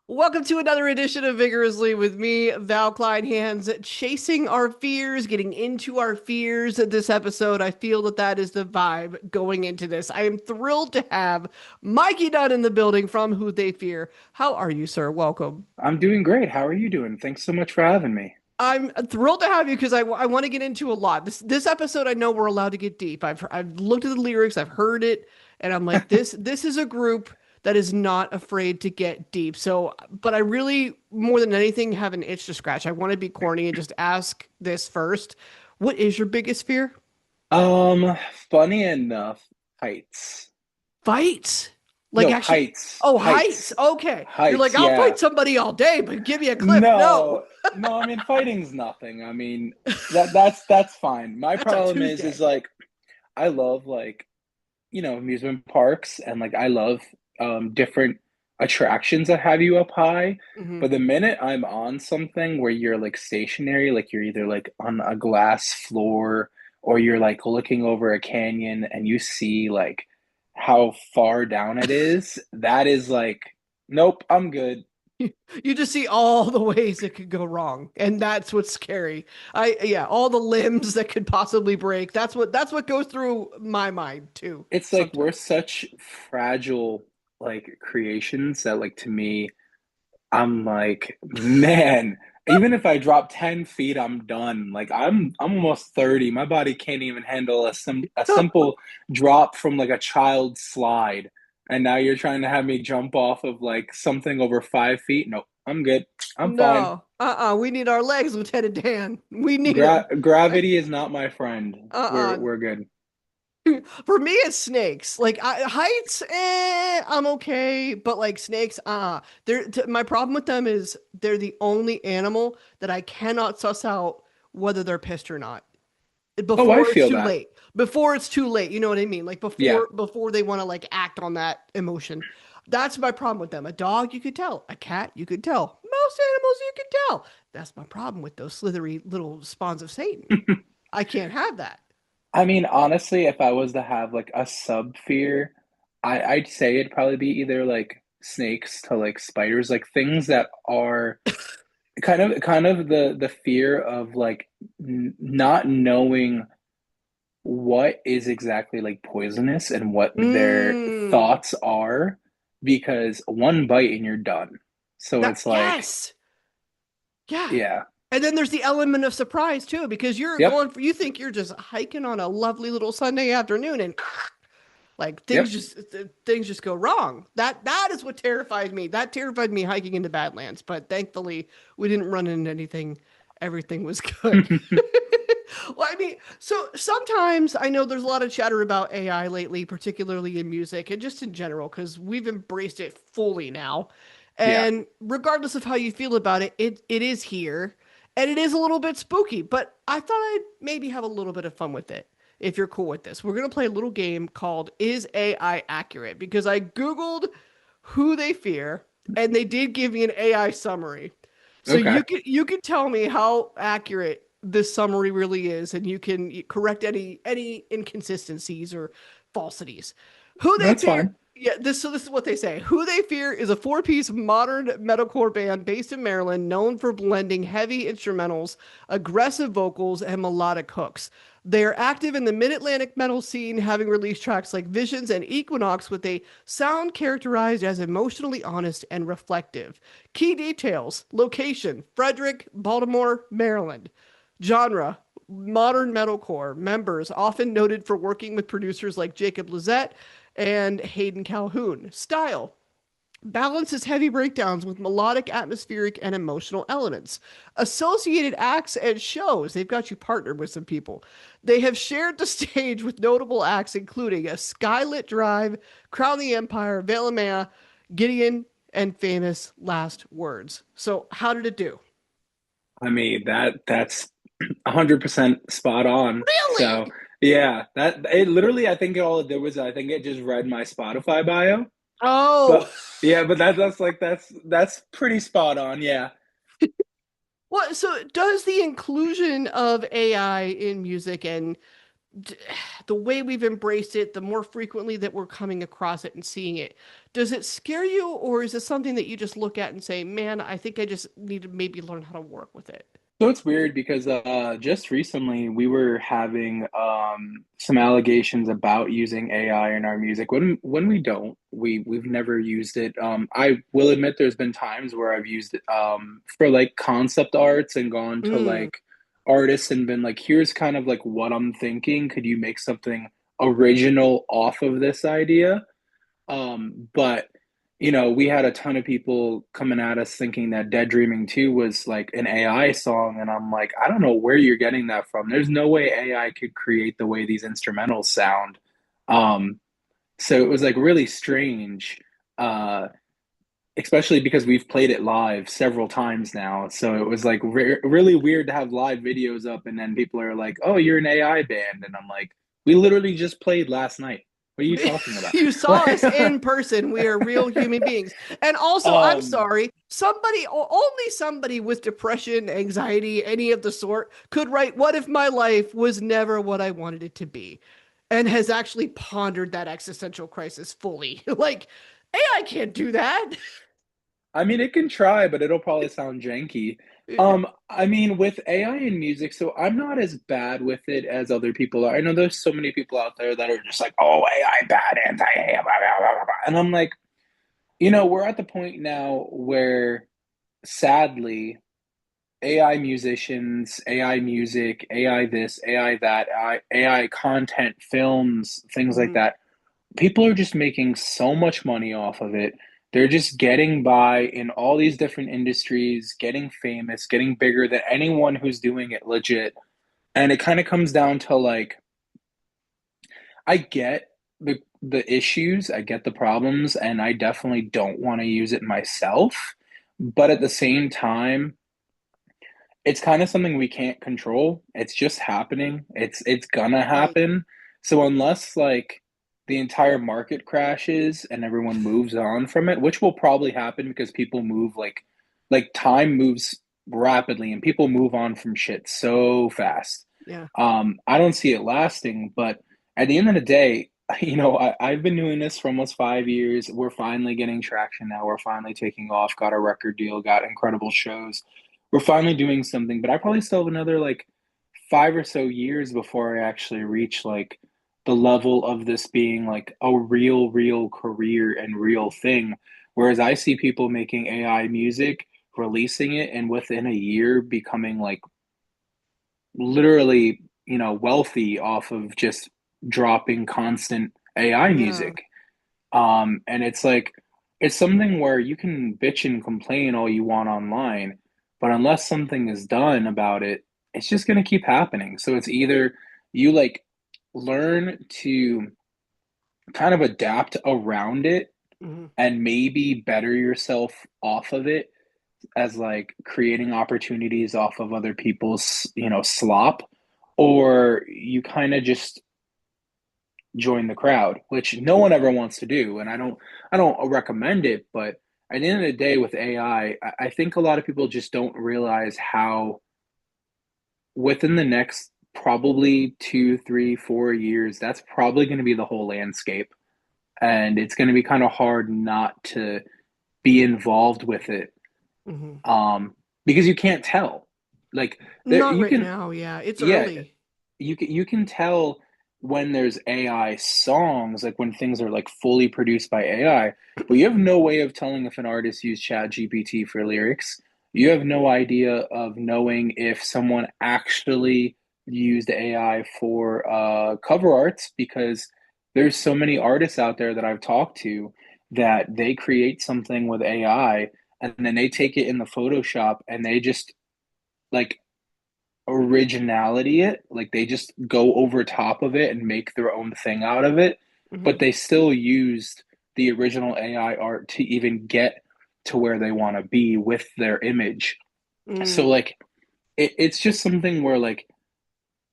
Welcome to another edition of Vigorously with me, Val Kleinhans, chasing our fears, getting into our fears. This episode, I feel that is the vibe going into this. I am thrilled to have Mikey Dunn in the building from Who They Fear. How are you, sir? Welcome. I'm doing great. How are you doing? Thanks so much for having me. I'm thrilled to have you because I want to get into a lot. This episode, I know we're allowed to get deep. I've looked at the lyrics, I've heard it, and I'm like, this is a group that is not afraid to get deep. So, but I really, more than anything, have an itch to scratch. I want to be corny and just ask this first. What is your biggest fear? Um, Funny enough, heights. Fights. Like No, actually, heights. oh, heights. Heights. Okay. You're like, Heights, I'll yeah. fight somebody all day, but give me a cliff. No. No. No, I mean fighting's nothing. I mean that's fine. My That's a problem is Tuesday. like I love amusement parks and like I love different attractions that have you up high. Hmm. But the minute I'm on something where you're like stationary, like you're either like on a glass floor or you're like looking over a canyon and you see like how far down it is, that is like, nope, I'm good. You just see all the ways it could go wrong, and that's what's scary. Yeah, all the limbs that could possibly break. That's what goes through my mind too It's like we're sometimes. such fragile like creations that like to me I'm like, man, even if I drop 10 feet, I'm done. Like I'm almost 30. My body can't even handle a simple drop from like a child's slide. And now you're trying to have me jump off of like something over 5 feet. No, I'm good. I'm fine. No, we need our legs, Lieutenant Dan. We need them. Gravity is not my friend. Uh-uh. We're good. For me, it's snakes. Like heights, I'm okay, but like snakes, my problem with them is they're the only animal that I cannot suss out whether they're pissed or not. Oh, I Before it's feel too that. late. Before it's too late. You know what I mean? Like Yeah. before they want to like act on that emotion. That's my problem with them. A dog, you could tell. A cat, you could tell. Most animals, you could tell. That's my problem with those slithery little spawns of Satan. I can't have that. I mean, honestly, if I was to have like a sub fear, I'd say it'd probably be either like snakes to like spiders, like things that are kind of the fear of like n not knowing what is exactly like poisonous and what their Mmm. thoughts are, because one bite and you're done. So That it's like, yes. Yeah. yeah, And then there's the element of surprise too, because yep, you think you're just hiking on a lovely little Sunday afternoon and like yep. things just go wrong. That is what terrified me. That terrified me hiking into Badlands, but thankfully we didn't run into anything. Everything was good. Well, I mean, so sometimes I know there's a lot of chatter about AI lately, particularly in music and just in general, because we've embraced it fully now. Yeah. And regardless of how you feel about it, it is here and it is a little bit spooky, but I thought I'd maybe have a little bit of fun with it if you're cool with this. We're going to play a little game called Is AI Accurate? Because I Googled who they fear and they did give me an AI summary. So Okay. you could tell me how accurate this summary really is, and you can correct any inconsistencies or falsities. Who they That's fear, fine. yeah. This is what they say. Who They Fear is a four-piece modern metalcore band based in Maryland, known for blending heavy instrumentals, aggressive vocals, and melodic hooks. They are active in the mid-Atlantic metal scene, having released tracks like Visions and Equinox with a sound characterized as emotionally honest and reflective. Key details: location, Frederick, Baltimore, Maryland. Genre, modern metalcore. Members, often noted for working with producers like Jacob Lizette and Hayden Calhoun. Style, balances heavy breakdowns with melodic, atmospheric, and emotional elements. Associated acts and shows, they've got you partnered with some people. They have shared the stage with notable acts including a Skylit Drive, Crown the Empire, Velamea, Gideon, and Famous Last Words. So, how did it do? I mean, that's 100% spot on. Really? So yeah, that it literally, I think all it did was I think it just read my Spotify bio. Oh, But yeah, but that's like that's pretty spot on. Yeah. well, so does the inclusion of AI in music and d- the way we've embraced it, the more frequently that we're coming across it and seeing it, does it scare you, or is it something that you just look at and say, man, I think I just need to maybe learn how to work with it? So it's weird because just recently we were having some allegations about using AI in our music. When we don't, we've never used it. I will admit there's been times where I've used it for like concept arts and gone to Mm, like artists and been like, here's kind of like what I'm thinking. Could you make something original off of this idea? But we had a ton of people coming at us thinking that Dead Dreaming 2 was like an AI song, and I'm like, I don't know where you're getting that from. There's no way AI could create the way these instrumentals sound. Um, so it was like really strange, uh, especially because we've played it live several times now. So it was like really weird to have live videos up, and then people are like, "Oh, you're an AI band," and I'm like, "We literally just played last night. What are you talking about?" you saw us Like, in person. We are real human beings. And also, I'm um, sorry, only somebody with depression, anxiety, any of the sort could write, "What if my life was never what I wanted it to be?" And has actually pondered that existential crisis fully. Like, AI can't do that. I mean, it can try, but it'll probably sound janky. I mean, with AI in music, so I'm not as bad with it as other people are. I know there's so many people out there that are just like, "Oh, AI bad, anti-AI," blah, blah, blah, blah, blah. And I'm like, we're at the point now where sadly, AI musicians, AI music, AI this, AI that, AI content, films, things like Mhm. that, people are just making so much money off of it. They're just getting by in all these different industries, getting famous, getting bigger than anyone who's doing it legit. And it kind of comes down to like, I get the issues, I get the problems, and I definitely don't want to use it myself. But at the same time, it's kind of something we can't control. It's just happening. It's gonna Right. happen. So unless like the entire market crashes and everyone moves on from it, which will probably happen because people move like time moves rapidly and people move on from shit so fast. Yeah. I don't see it lasting, but at the end of the day, I've been doing this for almost 5 years. We're finally getting traction now. We're finally taking off, got a record deal, got incredible shows. We're finally doing something, but I probably still have another like 5 or so years before I actually reach like the level of this being like a real career and real thing. Whereas I see people making AI music, releasing it, and within a year becoming like literally, wealthy off of just dropping constant AI Yeah. music. And it's like, it's something where you can bitch and complain all you want online, but unless something is done about it, it's just going to keep happening. So it's either you like learn to kind of adapt around it Mhm. and maybe better yourself off of it as like creating opportunities off of other people's, slop, or you kind of just join the crowd, which no one ever wants to do. And I don't recommend it, but at the end of the day with AI, I think a lot of people just don't realize how within the next probably 2, 3, 4 years, that's probably going to be the whole landscape. And it's going to be kind of hard not to be involved with it, Mhm. um, because you can't tell. Like there, Not you right can, now. Yeah. It's yeah, early. you can tell when there's AI songs, like when things are like fully produced by AI, but you have no way of telling if an artist used Chat GPT for lyrics. You have no idea of knowing if someone actually used AI for cover arts because there's so many artists out there that I've talked to that they create something with AI and then they take it in the Photoshop and they just like originality it. Like they just go over top of it and make their own thing out of it. But Mhm. they still used the original AI art to even get to where they want to be with their image. So Mm. like it's just something where like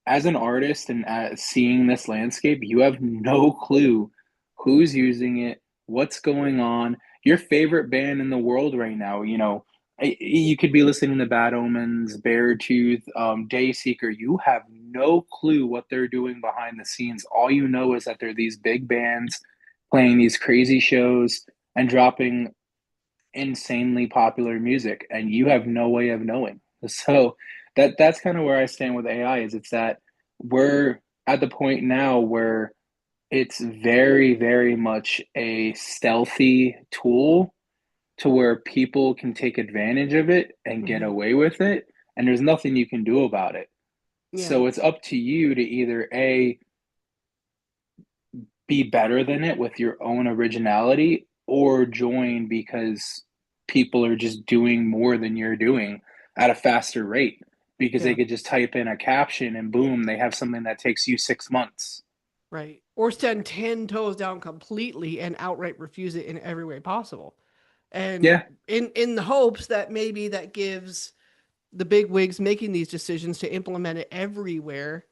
as an artist and as seeing this landscape, you have no clue who's using it, what's going on. Your favorite band in the world right now, you could be listening to Bad Omens, Beartooth, Dayseeker. You have no clue what they're doing behind the scenes. All you know is that they're these big bands playing these crazy shows and dropping insanely popular music, and you have no way of knowing. So that's kind of where I stand with AI, is it's that we're at the point now where it's very, very much a stealthy tool to where people can take advantage of it and get Hmm. away with it, and there's nothing you can do about it. Yeah. So it's up to you to either A, be better than it with your own originality, or join because people are just doing more than you're doing at a faster rate because they Yeah. could just type in a caption and boom, they have something that takes you 6 months. Right. Or stand 10 toes down completely and outright refuse it in every way possible. And Yeah, in the hopes that maybe that gives the big wigs making these decisions to implement it everywhere,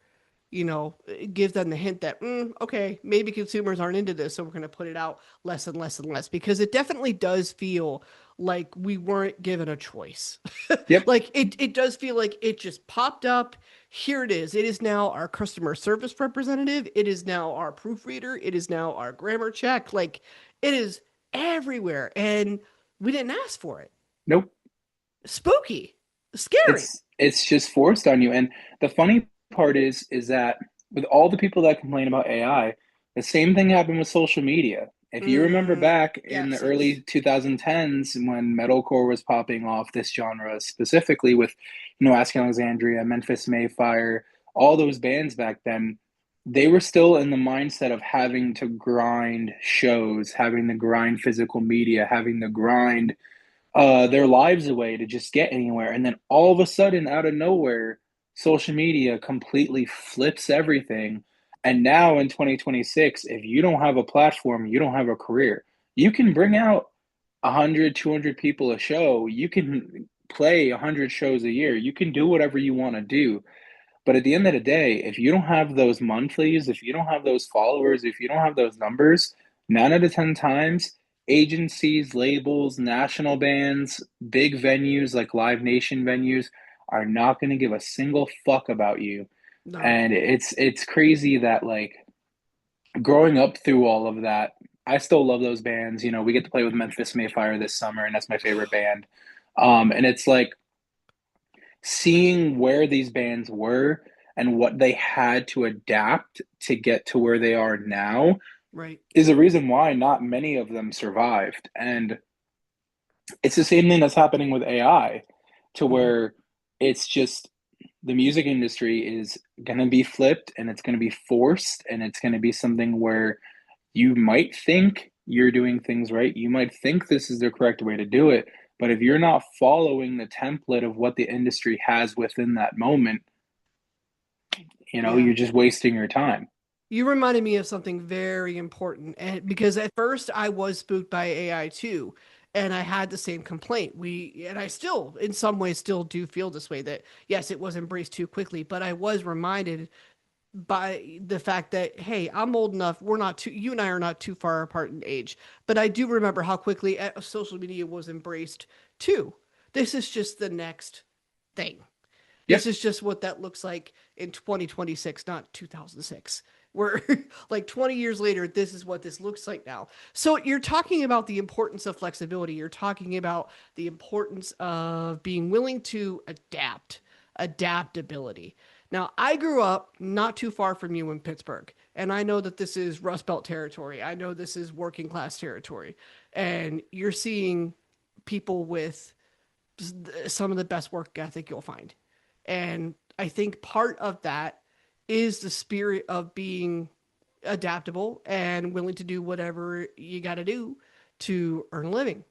it gives them the hint that, okay, maybe consumers aren't into this, so we're going to put it out less and less and less, because it definitely does feel like we weren't given a choice. yep, Like it does feel like it just popped up. Here it is. It is now our customer service representative. It is now our proofreader. It is now our grammar check. Like it is everywhere. And we didn't ask for it. nope. Spooky, scary. It's just forced on you. And the funny part is that with all the people that complain about AI, the same thing happened with social media. If you remember back in the Yes, yes. early 2010s when metalcore was popping off, this genre specifically with, Asking Alexandria, Memphis Mayfire, all those bands back then, they were still in the mindset of having to grind shows, having to grind physical media, having to grind their lives away to just get anywhere. And then all of a sudden, out of nowhere, social media completely flips everything. And now in 2026, if you don't have a platform, you don't have a career. You can bring out 100, 200 people a show. You can play 100 shows a year. You can do whatever you want to do. But at the end of the day, if you don't have those monthlies, if you don't have those followers, if you don't have those numbers, 9 out of 10 times, agencies, labels, national bands, big venues like Live Nation venues are not going to give a single fuck about you. No. And it's crazy that like growing up through all of that, I still love those bands. We get to play with Memphis Mayfire this summer, and that's my favorite band. And it's like seeing where these bands were and what they had to adapt to get to where they are now Right. is a reason why not many of them survived. And it's the same thing that's happening with AI, to Hmm. where it's just the music industry is going to be flipped and it's going to be forced, and it's going to be something where you might think you're doing things right. You might think this is the correct way to do it. But if you're not following the template of what the industry has within that moment, Yeah. you're just wasting your time. You reminded me of something very important, and because at first I was spooked by AI too, and I had the same complaint. And I still, in some ways, still do feel this way, that yes, it was embraced too quickly, but I was reminded by the fact that, hey, I'm old enough. You and I are not too far apart in age, but I do remember how quickly social media was embraced too. This is just the next thing. This Yep. is just what that looks like in 2026, not 2006. We're like 20 years later, this is what this looks like now. So you're talking about the importance of flexibility. You're talking about the importance of being willing to adaptability. Now, I grew up not too far from you in Pittsburgh, and I know that this is Rust Belt territory. I know this is working class territory, and you're seeing people with some of the best work ethic you'll find. And I think part of that is the spirit of being adaptable and willing to do whatever you got to do to earn a living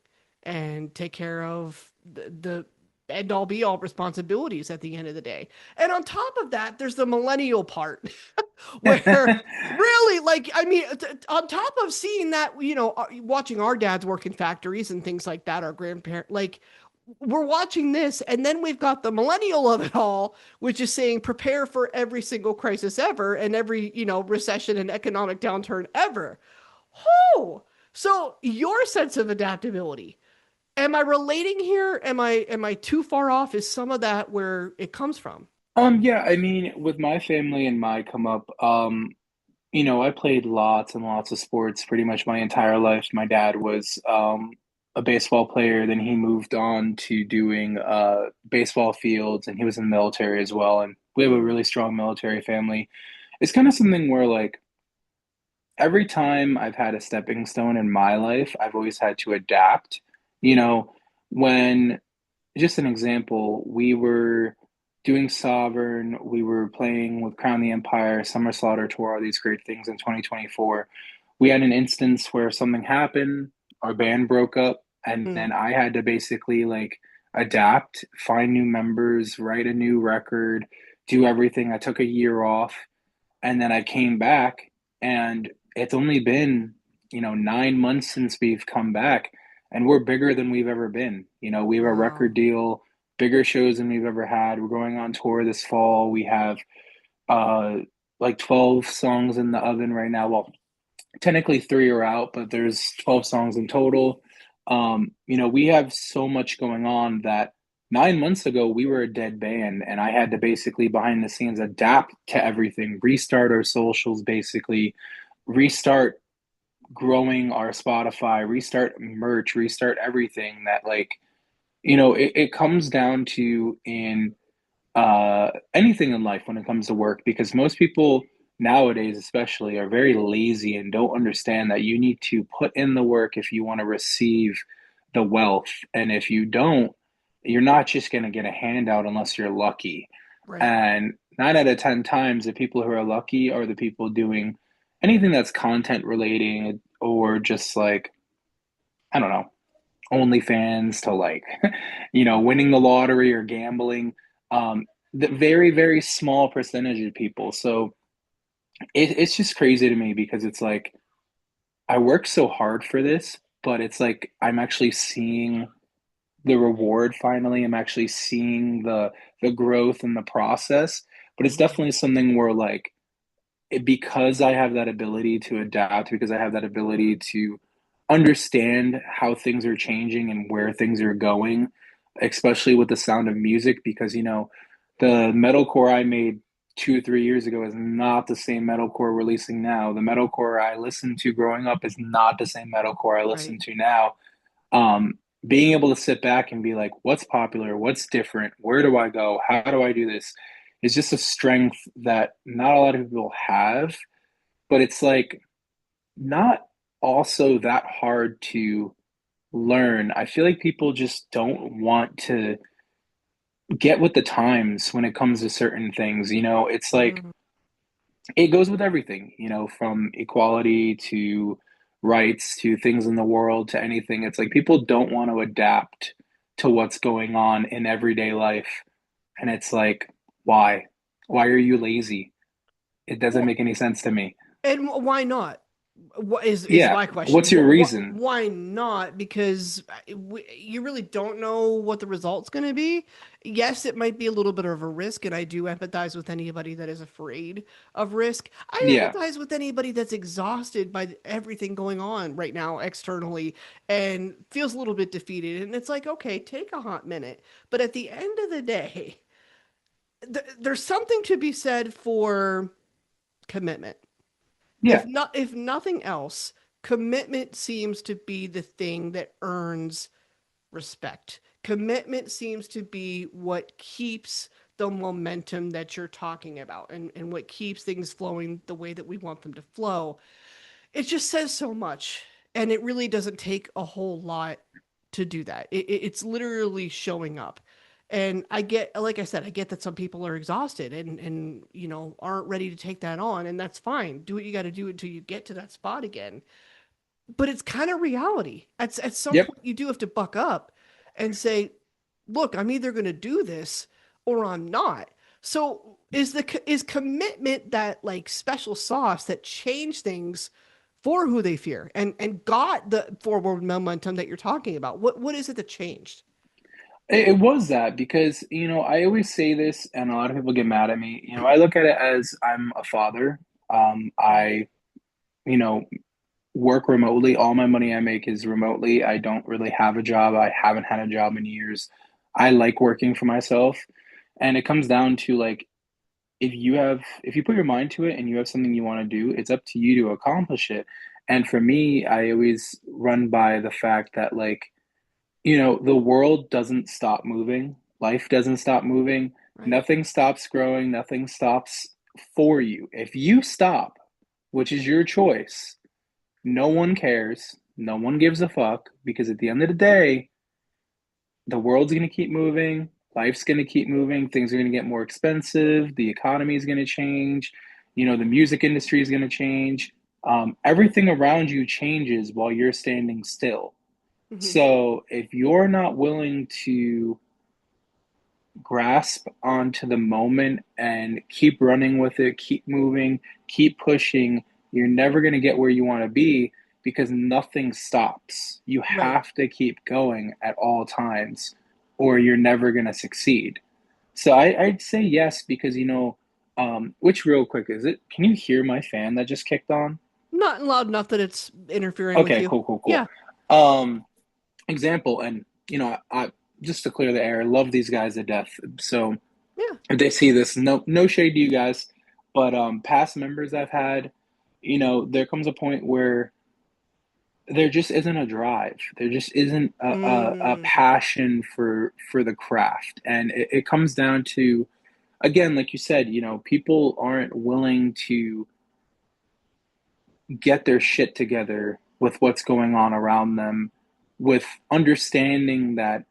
and take care of the end all be all responsibilities at the end of the day. And on top of that, there's the millennial part where really, like, I mean, on top of seeing that, watching our dads work in factories and things like that, our grandparents, like, we're watching this, and then we've got the millennial of it all, which is saying prepare for every single crisis ever and every recession and economic downturn ever. Oh, so your sense of adaptability. Am I relating here? Am I too far off? Is some of that where it comes from? Yeah, I mean, with my family and my come up, I played lots and lots of sports pretty much my entire life. My dad was a baseball player, then he moved on to doing baseball fields, and he was in the military as well. And we have a Mm, really strong military family. It's kind of something where like every time I've had a stepping stone in my life, I've always had to adapt. You know, when just an example, we were doing Sovereign, we were playing with Crown the Empire, Summer Slaughter Tour, all these great things in 2024. We had an instance where something happened, our band broke up, and mm. then I had to basically like adapt, find new members, write a new record, do everything. I took a year off, and then I came back, and it's only been, 9 months since we've come back, and we're bigger than we've ever been. We have a Wow. record deal, bigger shows than we've ever had. We're going on tour this fall. We have uh like 12 songs in the oven right now. Well, technically three are out, but there's 12 songs in total. We have so much going on that 9 months ago we were a dead band, and I had to basically behind the scenes adapt to everything, restart our socials, basically restart growing our Spotify, restart merch, restart everything that like, it comes down to in anything in life when it comes to work, because most people nowadays especially are very lazy and don't understand that you need to put in the work if you want to receive the wealth, and if you don't, you're not just going to get a handout unless you're lucky. Right. And 9 out of 10 times the people who are lucky are the people doing anything that's content related, or just like, I don't know, OnlyFans, to like, winning the lottery or gambling. The very, very small percentage of people. So it's just crazy to me, because it's like I work so hard for this, but it's like I'm actually seeing the reward finally. I'm actually seeing the growth and the process. But it's Mhm. definitely something where like because I have that ability to adapt, because I have that ability to understand how things are changing and where things are going, especially with the sound of music, because the metalcore I made 2 or 3 years ago is not the same metalcore releasing now. The metalcore I listened to growing up is not the same metalcore I listen Right. to now. Um, Being able to sit back and be like, what's popular? What's different? Where do I go? How do I do this? Is just a strength that not a lot of people have, but it's like not also that hard to learn. I feel like people just don't want to get with the times when it comes to certain things. It's like Mm. it goes with everything, from equality to rights to things in the world to anything. It's like people don't want to adapt to what's going on in everyday life. And it's like, why? Why are you lazy? It doesn't Well, make any sense to me. and why not? What is Yeah. my question? What's your reason? Why not? Because you really don't know what the result's going to be. Yes, it might be a little bit of a risk, and I do empathize with anybody that is afraid of risk. I Yeah. empathize with anybody that's exhausted by everything going on right now externally and feels a little bit defeated. And it's like, okay, take a hot minute. But at the end of the day, there's something to be said for commitment. Yeah. If nothing else, commitment seems to be the thing that earns respect. Commitment seems to be what keeps the momentum that you're talking about, and what keeps things flowing the way that we want them to flow. It just says so much, and it really doesn't take a whole lot to do that. It's literally showing up. And I get, like I said, I get that some people are exhausted and aren't ready to take that on, and that's fine. Do what you got to do until you get to that spot again. But it's kind of reality. At some Yep. point, you do have to buck up and say, "Look, I'm either going to do this or I'm not." So is commitment that like special sauce that changed things for who they fear and got the forward momentum that you're talking about? What is it that changed? It was that, because, I always say this and a lot of people get mad at me. I look at it as I'm a father. I, you know, work remotely. All my money I make is remotely. I don't really have a job. I haven't had a job in years. I like working for myself. And it comes down to like if you put your mind to it and you have something you want to do, it's up to you to accomplish it. And for me, I always run by the fact that like, the world doesn't stop moving. Life doesn't stop moving. Right. Nothing stops growing. Nothing stops for you. If you stop, which is your choice, no one cares. No one gives a fuck because at the end of the day, the world's going to keep moving. Life's going to keep moving. Things are going to get more expensive. The economy is going to change. The music industry is going to change. Everything around you changes while you're standing still. Hmm. So if you're not willing to grasp onto the moment and keep running with it, keep moving, keep pushing, you're never going to get where you want to be because nothing stops. You Right. have to keep going at all times or you're never going to succeed. So I'd say yes because, which real quick is it? Can you hear my fan that just kicked on? Not loud enough that it's interfering with Okay, you. cool, cool, cool. Yeah. Um, Example, and I just to clear the air, love these guys to death. So Yeah. if they see this, no shade to you guys, but past members I've had, there comes a point where there just isn't a drive. There just isn't a Mm, passion for the craft, and it comes down to again, like you said, people aren't willing to get their shit together with what's going on around them, with understanding that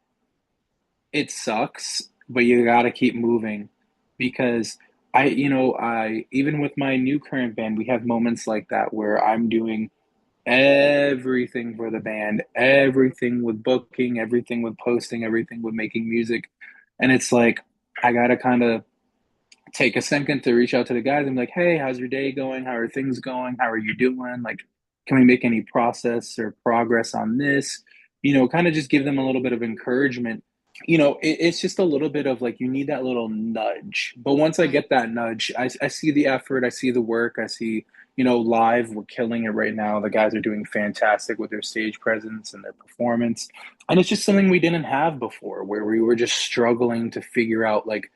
it sucks, but you got to keep moving because I even with my new current band, we have moments like that where I'm doing everything for the band, everything with booking, everything with posting, everything with making music. And it's like I got to kind of take a second to reach out to the guys and be like, "Hey, how's your day going? How are things going? How are you doing? Like, can we make any process or progress on this?" Kind of just give them a little bit of encouragement. It's just a little bit of like you need that little nudge. But once I right. get that nudge, I see the effort, I see the work, I see, live, we're killing it right now. The guys are doing fantastic with their stage presence and their performance. And it's just something we didn't have before, where we were just struggling to figure out like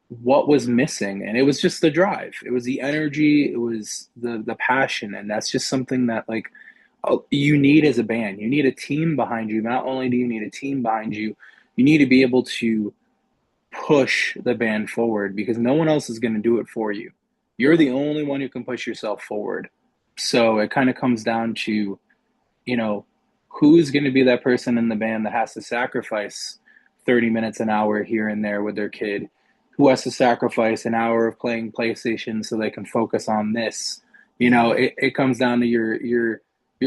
what was missing. And it was just the drive, it was the energy, it was the passion. And that's just something that like you need as a band. You need a team behind you. Not only do you need a team behind you, you need to be able to push the band forward because no one else is going to do it for you. You're the Right. only one who can push yourself forward. So it kind of comes down to, you know, who's going to be that person in the band that has to sacrifice 30 minutes an hour here and there with their kid, who has to sacrifice an hour of playing PlayStation so they can focus on this. Yeah. It comes down to your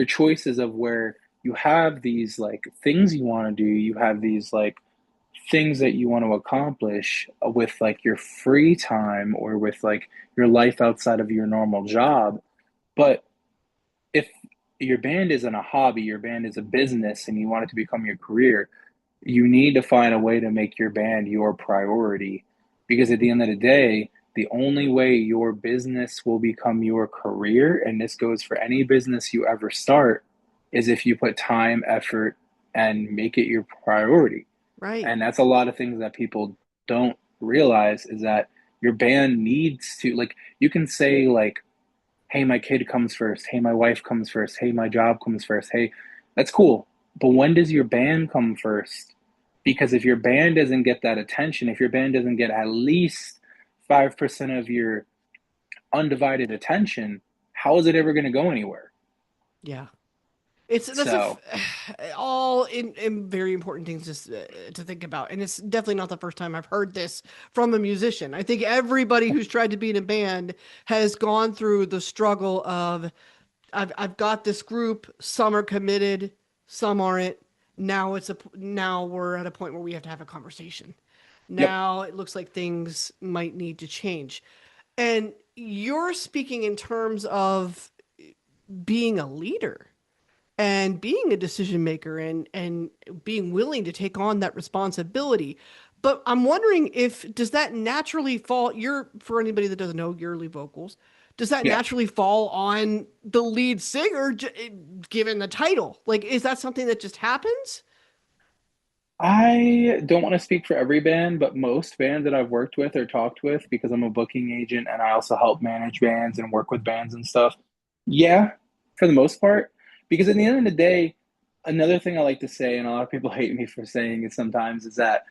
choices of where you have these like things you want to do, you have these like things that you want to accomplish with like your free time or with like your life outside of your normal job. But if your band isn't a hobby, your band is a business and you want it to become your career, you need to find a way to make your band your priority. Because at the end of the day, the only way your business will become your career, and this goes for any business you ever start, is if you put time, effort, and make it your priority. Right. And that's a lot of things that people don't realize is that your band needs to, like, you can say, like, hey, my kid comes first. Hey, my wife comes first. Hey, my job comes first. Hey, that's cool. But when does your band come first? Because if your band doesn't get that attention, if your band doesn't get at least 5% of your undivided attention, how is it ever going to go anywhere? Yeah. It's that's So, all in very important things to think about, and it's definitely not the first time I've heard this from a musician. I think everybody who's tried to be in a band has gone through the struggle of I've got this group, some are committed, some aren't. Now we're at a point where we have to have a conversation. yep, Now it looks like things might need to change. And you're speaking in terms of being a leader and being a decision maker and being willing to take on that responsibility. But I'm wondering if does that naturally fall you're for anybody that doesn't know your lead vocals, does that yeah. naturally fall on the lead singer given the title? Like is that something that just happens? I don't want to speak for every band, but most bands that I've worked with or talked with, because I'm a booking agent and I also help manage bands and work with bands and stuff. Yeah, for the most part. Because at the end of the day, another thing I like to say, and a lot of people hate me for saying it sometimes, is that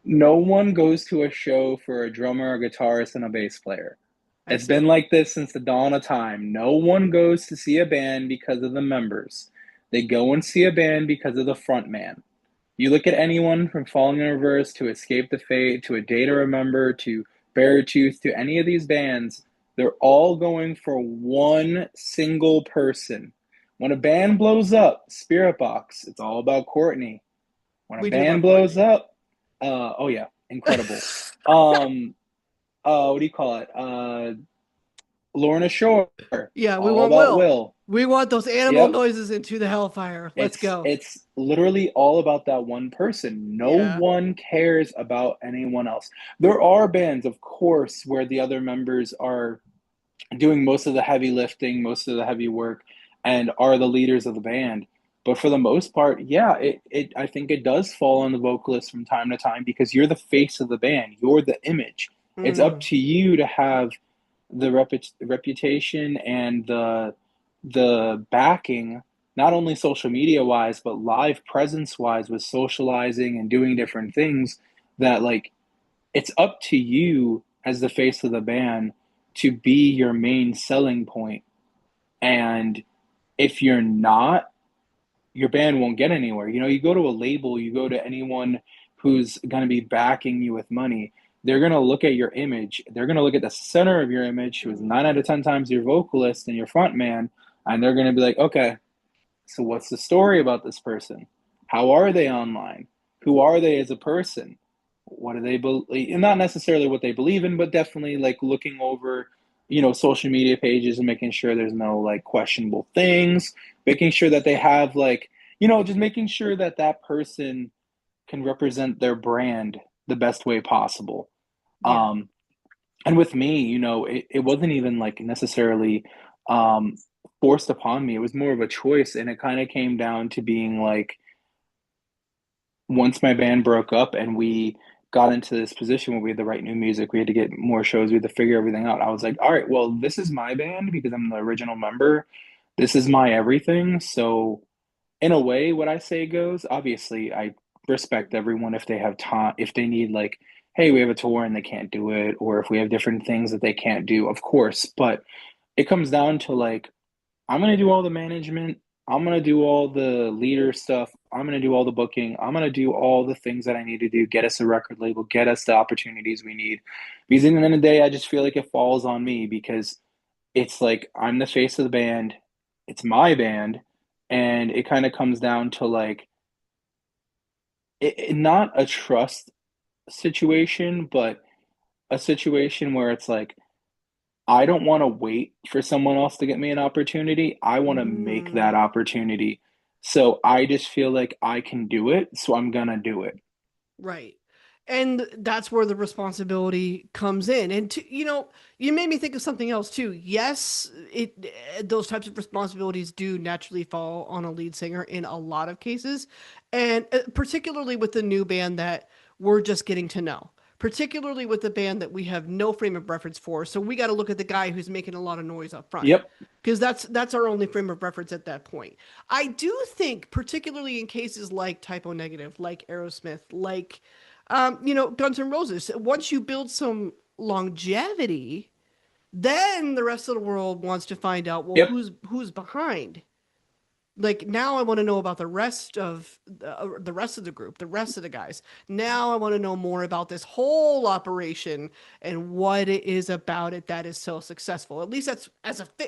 no one goes to a show for a drummer, a guitarist, and a bass player. I It's been see. like this since the dawn of time. No one goes to see a band because of the members. They go and see a band because of the front man. You look at anyone from Falling in Reverse to Escape the Fate to A Day to Remember to Beartooth to any of these bands, they're all going for one single person. When a band blows up, Spirit Box, it's all about Courtney. When a We do band love blows Courtney. up, oh yeah, incredible. Um, what do you call it? Lorna Shore, Yeah, we all want about Will. Will. We want those animal Yep, noises into the hellfire. Let's go. it's literally all about that one person. No Yeah. one cares about anyone else. There are bands, of course, where the other members are doing most of the heavy lifting, most of the heavy work, and are the leaders of the band. But for the most part, yeah, it I think it does fall on the vocalist from time to time because you're the face of the band. You're the image. It's up Mm. to you to have the reputation and the backing, not only social media wise, but live presence wise with socializing and doing different things that like it's up to you as the face of the band to be your main selling point. And if you're not, your band won't get anywhere. You know, you go to a label, you go to anyone who's going to be backing you with money, they're going to look at your image. They're going to look at the center of your image, who is nine out of 10 times your vocalist and your front man. And they're going to be like, okay, so what's the story about this person? How are they online? Who are they as a person? What do they believe? And not necessarily what they believe in, but definitely like looking over, social media pages and making sure there's no like questionable things, making sure that they have like, just making sure that that person can represent their brand the best way possible. Yeah. Um, and with me, it wasn't even like necessarily um, forced upon me. It was more of a choice. And it kind of came down to being like, once my band broke up and we got into this position where we had to write new music, we had to get more shows, we had to figure everything out. I was like, all right, well, this is my band because I'm the original member. This is my everything. So, in a way, what I say goes. Obviously, I respect everyone if they have time, if they need, like, hey, we have a tour and they can't do it, or if we have different things that they can't do, of course. But it comes down to like, I'm gonna do all the management. I'm gonna do all the leader stuff. I'm gonna do all the booking. I'm gonna do all the things that I need to do, get us a record label, get us the opportunities we need. Because in the end of the day, I just feel like it falls on me because it's like I'm the face of the band. It's my band. And it kind of comes down to like not a trust situation, but a situation where it's like I don't want to wait for someone else to get me an opportunity. I want to make that Mm. opportunity. So I just feel like I can do it, so I'm gonna do it. Right. And that's where the responsibility comes in. And you made me think of something else too. Yes, those types of responsibilities do naturally fall on a lead singer in a lot of cases, and particularly with the new band that we're just getting to know. Particularly with the band that we have no frame of reference for, so we got to look at the guy who's making a lot of noise up front Yep. because that's our only frame of reference at that point. I do think, particularly in cases like Typo Negative, like Aerosmith, like Guns N' Roses, once you build some longevity, then the rest of the world wants to find out, well, Yep. who's behind. Like now, I want to know about the rest of the group, the rest of the guys. Now, I want to know more about this whole operation and what it is about it that is so successful. At least that's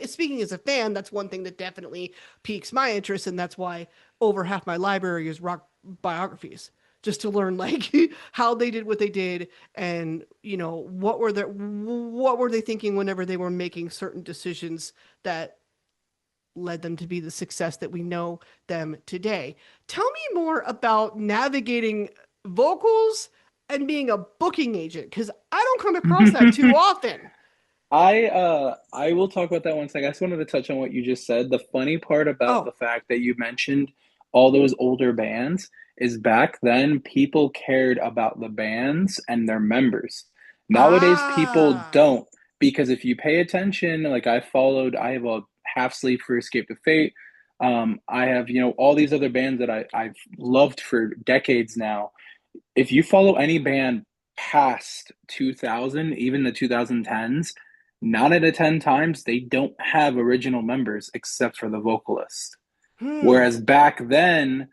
speaking as a fan, that's one thing that definitely piques my interest, and that's why over half my library is rock biographies, just to learn like how they did what they did, and what were they thinking whenever they were making certain decisions that led them to be the success that we know them today. Tell me more about navigating vocals and being a booking agent, because I don't come across that too often. I will talk about that one second. I just wanted to touch on what you just said. The funny part about the Oh, fact that you mentioned all those older bands is back then people cared about the bands and their members. Nowadays people Ah. don't, because if you pay attention, like I have a half sleeve for Escape to Fate. I have, all these other bands that I've loved for decades now. If you follow any band past 2000, even the 2010s, 9 out of 10 times they don't have original members except for the vocalist. Hmm. Whereas back then,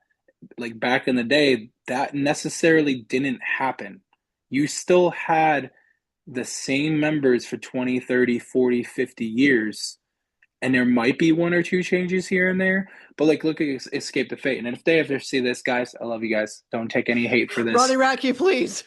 like back in the day, that necessarily didn't happen. You still had the same members for 20, 30, 40, 50 years. And there might be one or two changes here and there, but like look at Escape the Fate. And if they ever see this, guys, I love you guys. Don't take any hate for Ronnie this. Radke, please.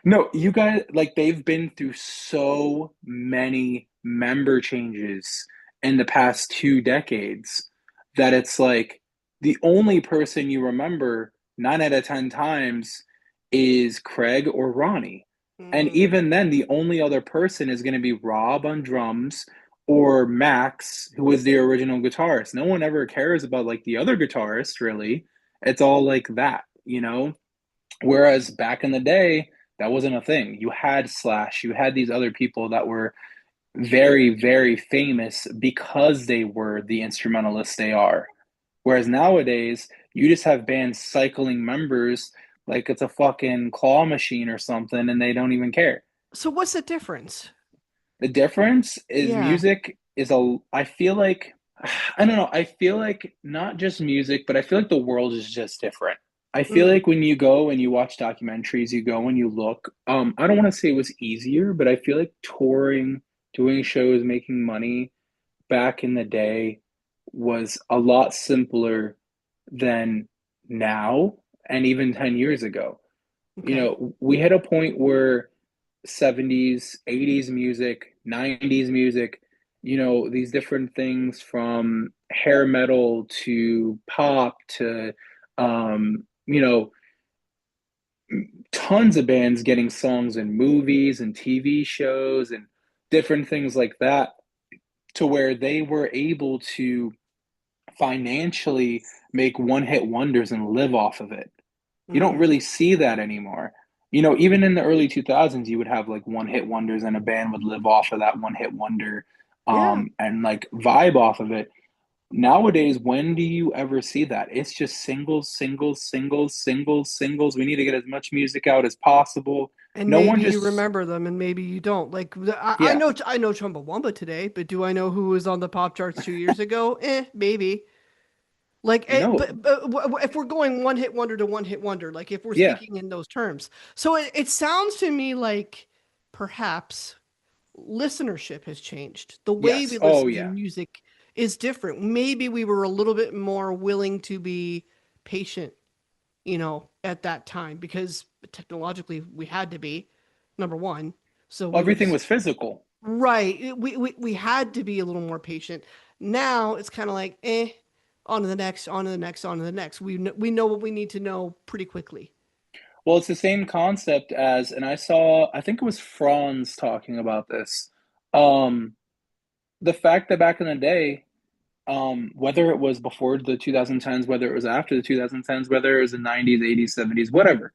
No, you guys, like they've been through so many member changes in the past 2 decades that it's like the only person you remember 9 out of 10 times is Craig or Ronnie. And Hmm. even then, the only other person is going to be Rob on drums or Max, who was the original guitarist. No one ever cares about like the other guitarist, really. It's all like that. Whereas back in the day, that wasn't a thing. You had Slash, you had these other people that were very, very famous because they were the instrumentalists they are. Whereas nowadays, you just have bands cycling members like it's a fucking claw machine or something, and they don't even care. So what's the difference? The difference is Yeah. music is I feel like, I don't know, I feel like not just music, but I feel like the world is just different. I feel Mm. like when you go and you watch documentaries, you go and you look, I don't want to say it was easier, but I feel like touring, doing shows, making money back in the day was a lot simpler than now and even 10 years ago. Okay. We hit a point where 70s, 80s music, 90s music, these different things from hair metal to pop to, um, you know, tons of bands getting songs in movies and TV shows and different things like that, to where they were able to financially make one hit wonders and live off of it. You don't Mm. really see that anymore. Even in the early 2000s, you would have like one hit wonders and a band would live off of that one hit wonder, Yeah. and like vibe off of it. Nowadays, when do you ever see that? It's just singles, singles, singles, singles, singles. We need to get as much music out as possible. And No one maybe you just, remember them and maybe you don't. Like I yeah, know Chumbawamba today, but do I know who was on the pop charts 2 years ago? Maybe. Like, no, but if we're going one hit wonder to one hit wonder, like if we're yeah, speaking in those terms, so it sounds to me like perhaps listenership has changed. The way yes, we oh listen to yeah. music is different. Maybe we were a little bit more willing to be patient, at that time because technologically we had to be, number one. So Well, we would everything just, was physical. right. We had to be a little more patient. Now it's kind of like, on to the next, on to the next, on to the next. We know what we need to know pretty quickly. Well, it's the same concept as, and I think it was Franz talking about this. Um, the fact that back in the day, whether it was before the 2010s, whether it was after the 2010s, whether it was the 90s, 80s, 70s, whatever,